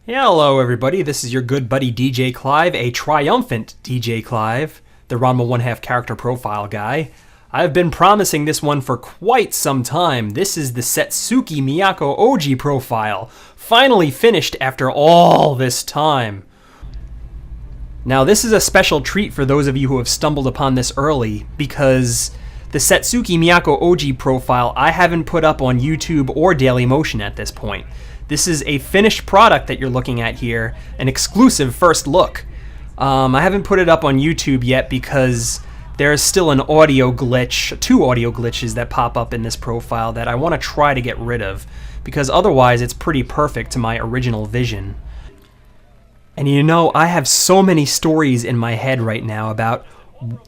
Hello everybody, this is your good buddy DJ Clive, a triumphant DJ Clive, the RANMA 1/2 character profile guy. I've been promising this one for quite some time. This is the Setsuke Miyako-Oji profile, finally finished after all this time. Now this is a special treat for those of you who have stumbled upon this early, because the Setsuke Miyako-Oji profile I haven't put up on YouTube or Dailymotion at this point. This is a finished product that you're looking at here, an exclusive first look. I haven't put it up on YouTube yet because there's still an audio glitch, two audio glitches that pop up in this profile that I want to try to get rid of, because otherwise it's pretty perfect to my original vision. And you know, I have so many stories in my head right now about,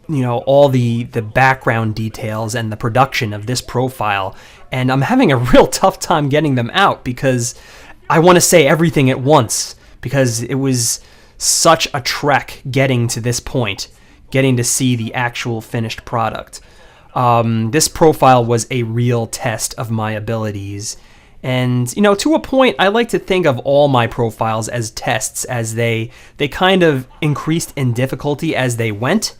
you know, all the background details and the production of this profile, and I'm having a real tough time getting them out because I want to say everything at once, because it was such a trek getting to this point, getting to see the actual finished product. This profile was a real test of my abilities, and you know, to a point I like to think of all my profiles as tests, as they kind of increased in difficulty as they went.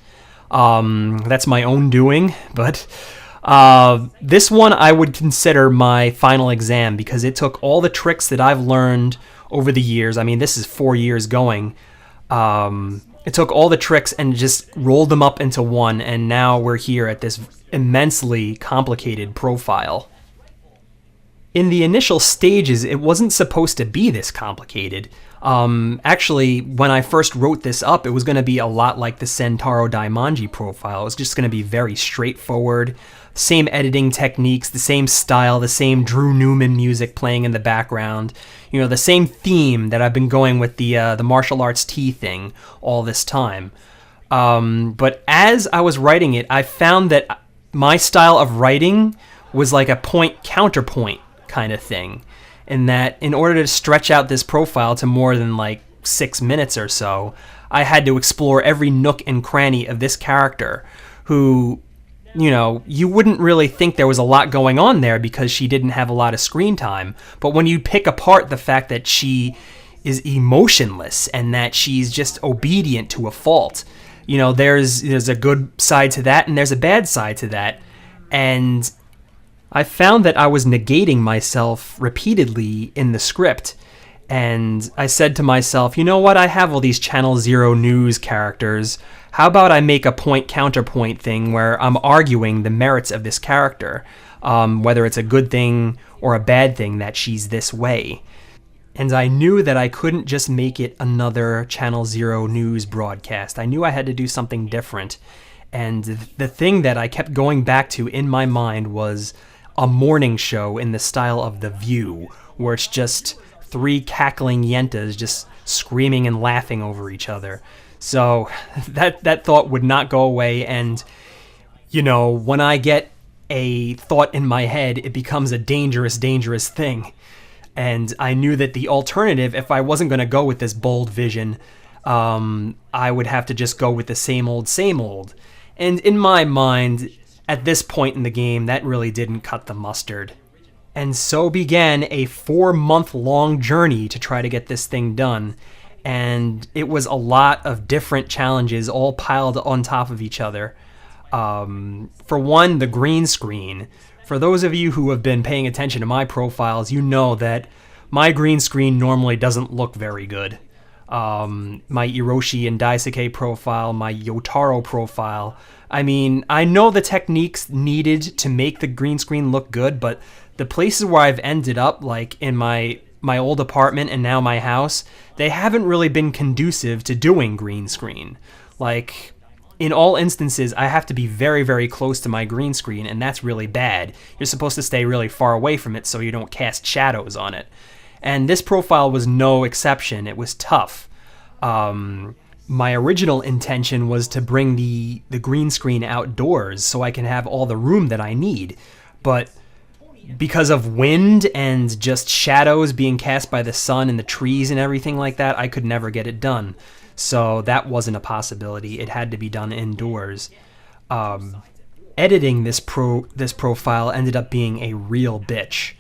That's my own doing, but this one I would consider my final exam, because it took all the tricks that I've learned over the years. I mean, this is 4 years going. It took all the tricks and just rolled them up into one, and now we're here at this immensely complicated profile. In the initial stages, it wasn't supposed to be this complicated. Actually, when I first wrote this up, it was going to be a lot like the Sentaro Daimonji profile. It was just going to be very straightforward, same editing techniques, the same style, the same Drew Newman music playing in the background, you know, the same theme that I've been going with the martial arts tea thing all this time. But as I was writing it, I found that my style of writing was like a point-counterpoint kind of thing, in that in order to stretch out this profile to more than like 6 minutes or so, I had to explore every nook and cranny of this character, who, you know, you wouldn't really think there was a lot going on there because she didn't have a lot of screen time, but when you pick apart the fact that she is emotionless and that she's just obedient to a fault, you know, there's a good side to that and there's a bad side to that. And I found that I was negating myself repeatedly in the script, and I said to myself, you know what, I have all these Channel Zero News characters, how about I make a point-counterpoint thing where I'm arguing the merits of this character, whether it's a good thing or a bad thing that she's this way. And I knew that I couldn't just make it another Channel Zero News broadcast. I knew I had to do something different, and the thing that I kept going back to in my mind was a morning show in the style of The View, where it's just 3 cackling yentas just screaming and laughing over each other. So that thought would not go away, and you know, when I get a thought in my head, it becomes a dangerous, dangerous thing. And I knew that the alternative, if I wasn't going to go with this bold vision, I would have to just go with the same old, same old. And in my mind, at this point in the game, that really didn't cut the mustard. And so began a 4-month-long journey to try to get this thing done. And it was a lot of different challenges all piled on top of each other. For one, the green screen. For those of you who have been paying attention to my profiles, you know that my green screen normally doesn't look very good. My Hiroshi and Daisuke profile, my Yotaro profile. I mean, I know the techniques needed to make the green screen look good, but the places where I've ended up, like in my old apartment and now my house, they haven't really been conducive to doing green screen. Like, in all instances, I have to be very, very close to my green screen, and that's really bad. You're supposed to stay really far away from it so you don't cast shadows on it. And this profile was no exception. It was tough. My original intention was to bring the green screen outdoors so I can have all the room that I need. But because of wind and just shadows being cast by the sun and the trees and everything like that, I could never get it done. So that wasn't a possibility. It had to be done indoors. Editing this profile ended up being a real bitch,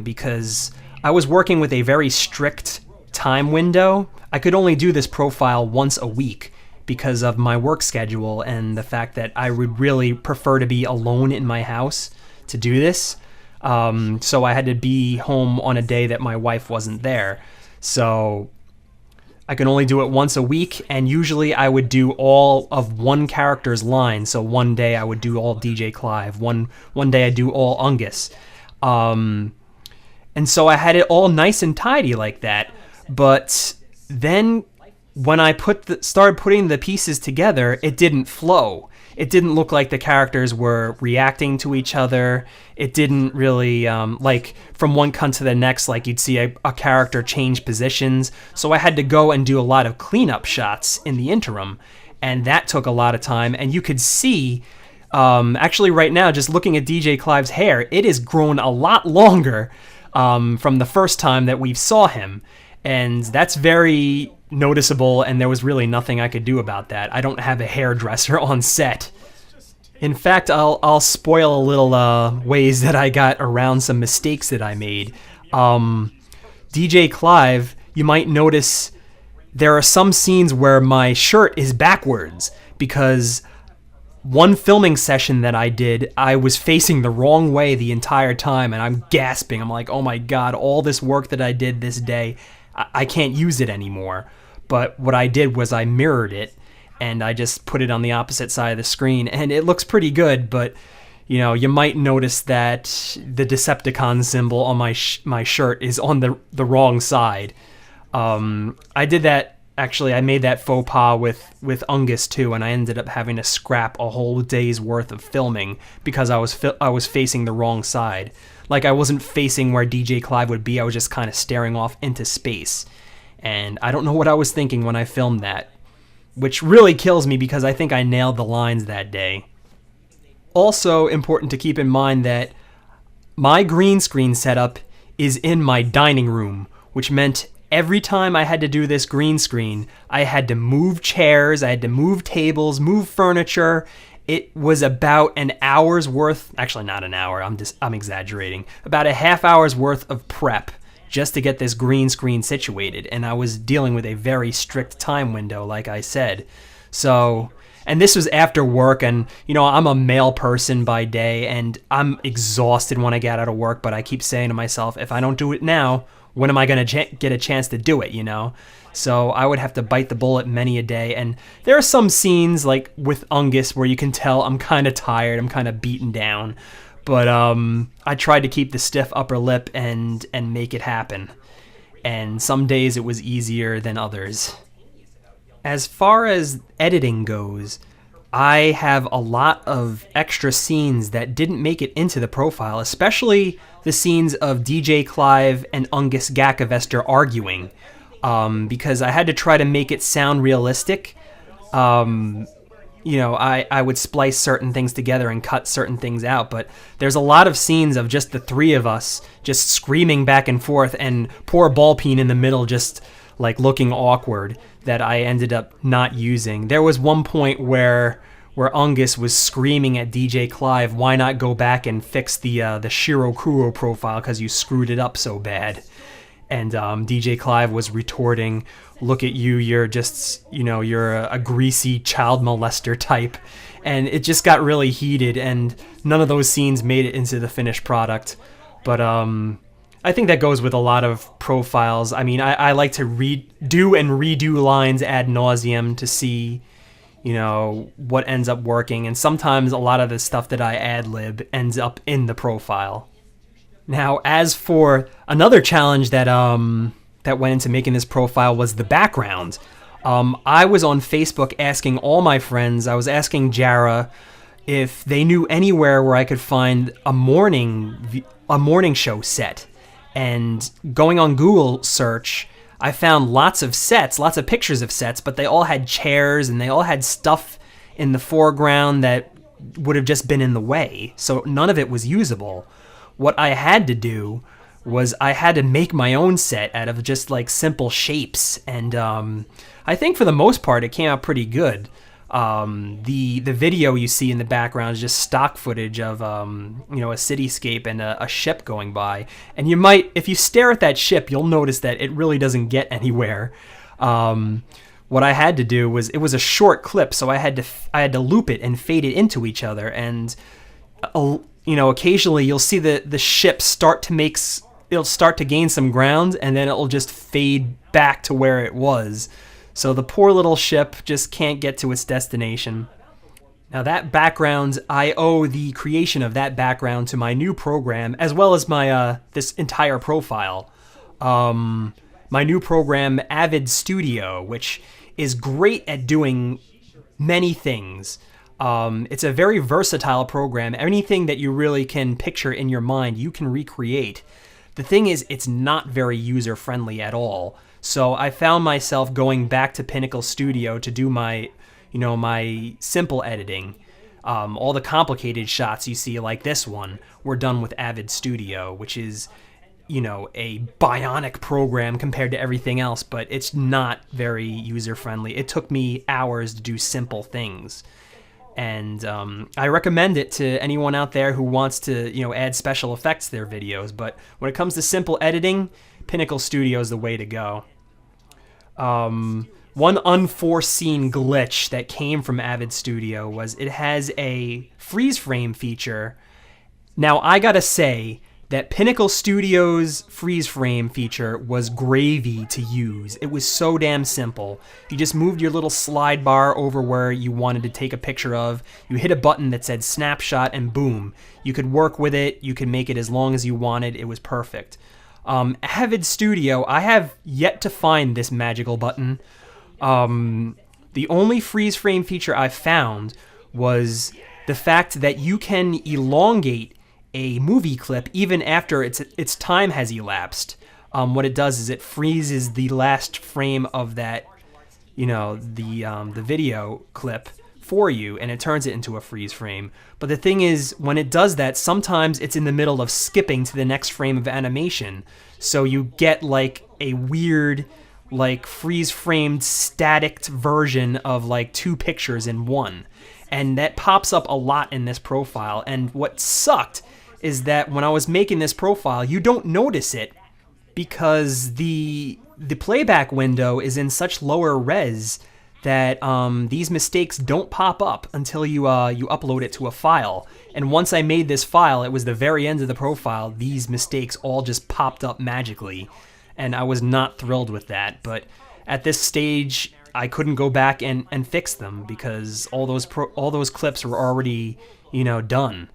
because I was working with a very strict time window, I could only do this profile once a week because of my work schedule and the fact that I would really prefer to be alone in my house to do this. So I had to be home on a day that my wife wasn't there. So I can only do it once a week, and usually I would do all of one character's line. So one day I would do all DJ Clive, one day I'd do all Ungus. And so I had it all nice and tidy like that. But then when I started putting the pieces together, it didn't flow. It didn't look like the characters were reacting to each other. It didn't really, like, from one cut to the next, like, you'd see a character change positions. So I had to go and do a lot of cleanup shots in the interim, and that took a lot of time. And you could see, actually right now, just looking at DJ Clive's hair, it has grown a lot longer from the first time that we saw him. And that's very noticeable, and there was really nothing I could do about that. I don't have a hairdresser on set. In fact, I'll spoil a little ways that I got around some mistakes that I made. DJ Clive, you might notice there are some scenes where my shirt is backwards because one filming session that I did, I was facing the wrong way the entire time, and I'm gasping. I'm like, oh my God, all this work that I did this day, I can't use it anymore. But what I did was I mirrored it, and I just put it on the opposite side of the screen, and it looks pretty good, but you know, you might notice that the Decepticon symbol on my shirt is on the wrong side. I did that, actually, I made that faux pas with Ungus too, and I ended up having to scrap a whole day's worth of filming because I was facing the wrong side. Like, I wasn't facing where DJ Clive would be, I was just kind of staring off into space. And I don't know what I was thinking when I filmed that, which really kills me because I think I nailed the lines that day. Also important to keep in mind that my green screen setup is in my dining room, which meant every time I had to do this green screen, I had to move chairs, I had to move tables, move furniture. It was about an hour's worth, actually not an hour, I'm exaggerating, about a half hour's worth of prep just to get this green screen situated, and I was dealing with a very strict time window, like I said. So, and this was after work, and you know, I'm a male person by day, and I'm exhausted when I get out of work, but I keep saying to myself, if I don't do it now, when am I going to get a chance to do it, you know? So I would have to bite the bullet many a day, and there are some scenes, like with Ungus, where you can tell I'm kind of tired, I'm kind of beaten down. But I tried to keep the stiff upper lip and make it happen. And some days it was easier than others. As far as editing goes, I have a lot of extra scenes that didn't make it into the profile, especially the scenes of DJ Clive and Ungus Gakavester arguing, because I had to try to make it sound realistic. You know, I would splice certain things together and cut certain things out, but there's a lot of scenes of just the three of us just screaming back and forth, and poor Ballpeen in the middle just like looking awkward, that I ended up not using. There was one point where Ungus was screaming at DJ Clive, why not go back and fix the Shirokuro profile because you screwed it up so bad. And DJ Clive was retorting, look at you, you're just, you know, you're a greasy child molester type. And it just got really heated, and none of those scenes made it into the finished product. But I think that goes with a lot of profiles. I mean, I like to do and redo lines ad nauseum to see, you know, what ends up working. And sometimes a lot of the stuff that I ad-lib ends up in the profile. Now, as for another challenge that went into making this profile was the background. I was on Facebook asking all my friends, I was asking Jara if they knew anywhere where I could find a morning show set. And going on Google search, I found lots of sets, lots of pictures of sets, but they all had chairs and they all had stuff in the foreground that would have just been in the way. So none of it was usable. What I had to do was I had to make my own set out of just like simple shapes, and I think for the most part it came out pretty good. The video you see in the background is just stock footage of a cityscape and a ship going by. And you might, if you stare at that ship, you'll notice that it really doesn't get anywhere. What I had to do was, it was a short clip, so I had to loop it and fade it into each other. And occasionally you'll see the ship it'll start to gain some ground, and then it'll just fade back to where it was. So the poor little ship just can't get to its destination. Now that background, I owe the creation of that background to my new program, as well as my this entire profile. My new program, Avid Studio, which is great at doing many things. It's a very versatile program. Anything that you really can picture in your mind, you can recreate. The thing is, it's not very user-friendly at all. So I found myself going back to Pinnacle Studio to do my simple editing. All the complicated shots you see, like this one, were done with Avid Studio, which is, a bionic program compared to everything else, but it's not very user-friendly. It took me hours to do simple things. And I recommend it to anyone out there who wants to, add special effects to their videos. But when it comes to simple editing, Pinnacle Studio is the way to go. One unforeseen glitch that came from Avid Studio was it has a freeze frame feature. Now, I gotta say that Pinnacle Studio's freeze frame feature was gravy to use. It was so damn simple. You just moved your little slide bar over where you wanted to take a picture of. You hit a button that said snapshot, and boom. You could work with it. You could make it as long as you wanted. It was perfect. Avid Studio, I have yet to find this magical button. The only freeze frame feature I found was the fact that you can elongate a movie clip even after its time has elapsed. What it does is it freezes the last frame of that, the video clip for you, and it turns it into a freeze frame. But the thing is, when it does that, sometimes it's in the middle of skipping to the next frame of animation. So you get like a weird, like freeze-framed static version of like two pictures in one. And that pops up a lot in this profile. And what sucked is that when I was making this profile, you don't notice it because the playback window is in such lower res that these mistakes don't pop up until you upload it to a file. And once I made this file, it was the very end of the profile, these mistakes all just popped up magically. And I was not thrilled with that. But at this stage, I couldn't go back and fix them because all those clips were already, done.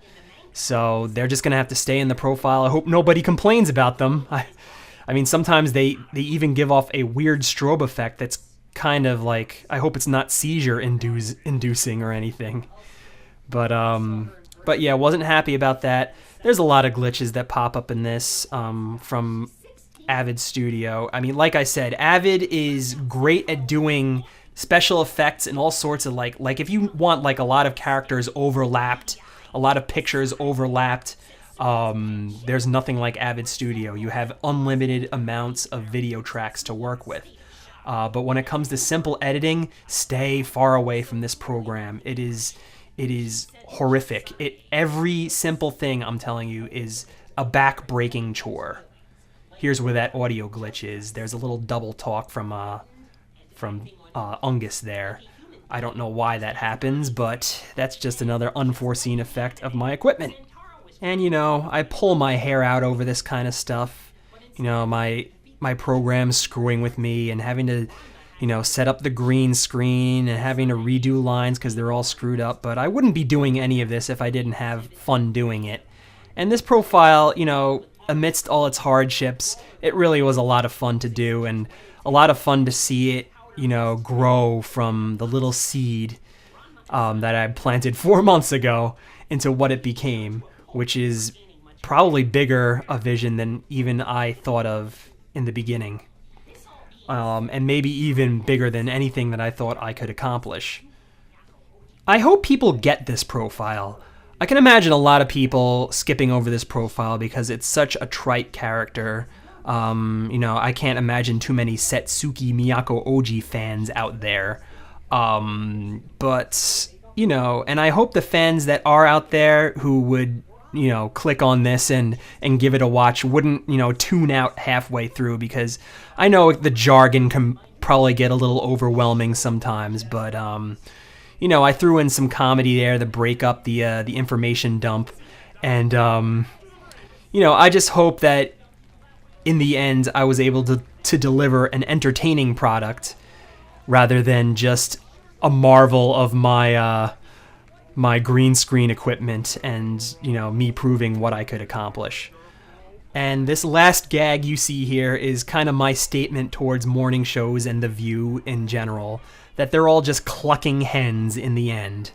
So they're just gonna have to stay in the profile. I hope nobody complains about them. I mean, sometimes they even give off a weird strobe effect that's kind of like, I hope it's not seizure inducing or anything. But yeah, wasn't happy about that. There's a lot of glitches that pop up in this from Avid Studio. I mean, like I said, Avid is great at doing special effects and all sorts of like if you want like a lot of characters overlapped, a lot of pictures overlapped, there's nothing like Avid Studio. You have unlimited amounts of video tracks to work with. But when it comes to simple editing, stay far away from this program. It is horrific. Every simple thing, I'm telling you, is a back-breaking chore. Here's where that audio glitch is. There's a little double talk from Ungus there. I don't know why that happens, but that's just another unforeseen effect of my equipment. And I pull my hair out over this kind of stuff. My program's screwing with me and having to, set up the green screen and having to redo lines because they're all screwed up. But I wouldn't be doing any of this if I didn't have fun doing it. And this profile, amidst all its hardships, it really was a lot of fun to do and a lot of fun to see it, grow from the little seed that I planted 4 months ago into what it became, which is probably bigger a vision than even I thought of in the beginning. And maybe even bigger than anything that I thought I could accomplish. I hope people get this profile. I can imagine a lot of people skipping over this profile because it's such a trite character. I can't imagine too many Setsuke Miyako-Oji fans out there. But, you know, and I hope the fans that are out there who would, you know, click on this and give it a watch wouldn't, you know, tune out halfway through, because I know the jargon can probably get a little overwhelming sometimes, but, you know, I threw in some comedy there to break up the information dump, and, you know, I just hope that in the end I was able to deliver an entertaining product rather than just a marvel of my my green screen equipment and, you know, me proving what I could accomplish. And this last gag you see here is kind of my statement towards morning shows and The View in general, that they're all just clucking hens in the end.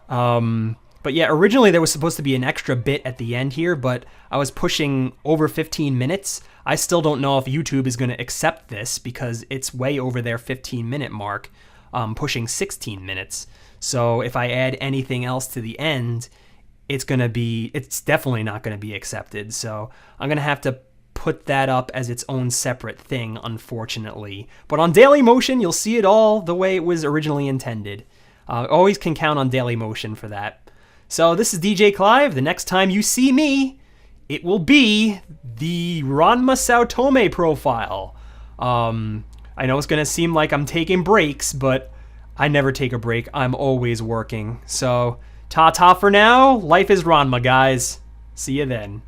But yeah, originally there was supposed to be an extra bit at the end here, but I was pushing over 15 minutes. I still don't know if YouTube is going to accept this because it's way over their 15-minute mark, pushing 16 minutes. So if I add anything else to the end, it's definitely not going to be accepted. So I'm going to have to put that up as its own separate thing, unfortunately. But on Dailymotion, you'll see it all the way it was originally intended. Always can count on Dailymotion for that. So this is DJ Clive. The next time you see me, it will be the Ranma Sao Tome profile. I know it's going to seem like I'm taking breaks, but I never take a break. I'm always working. So, ta-ta for now. Life is Ranma, guys. See you then.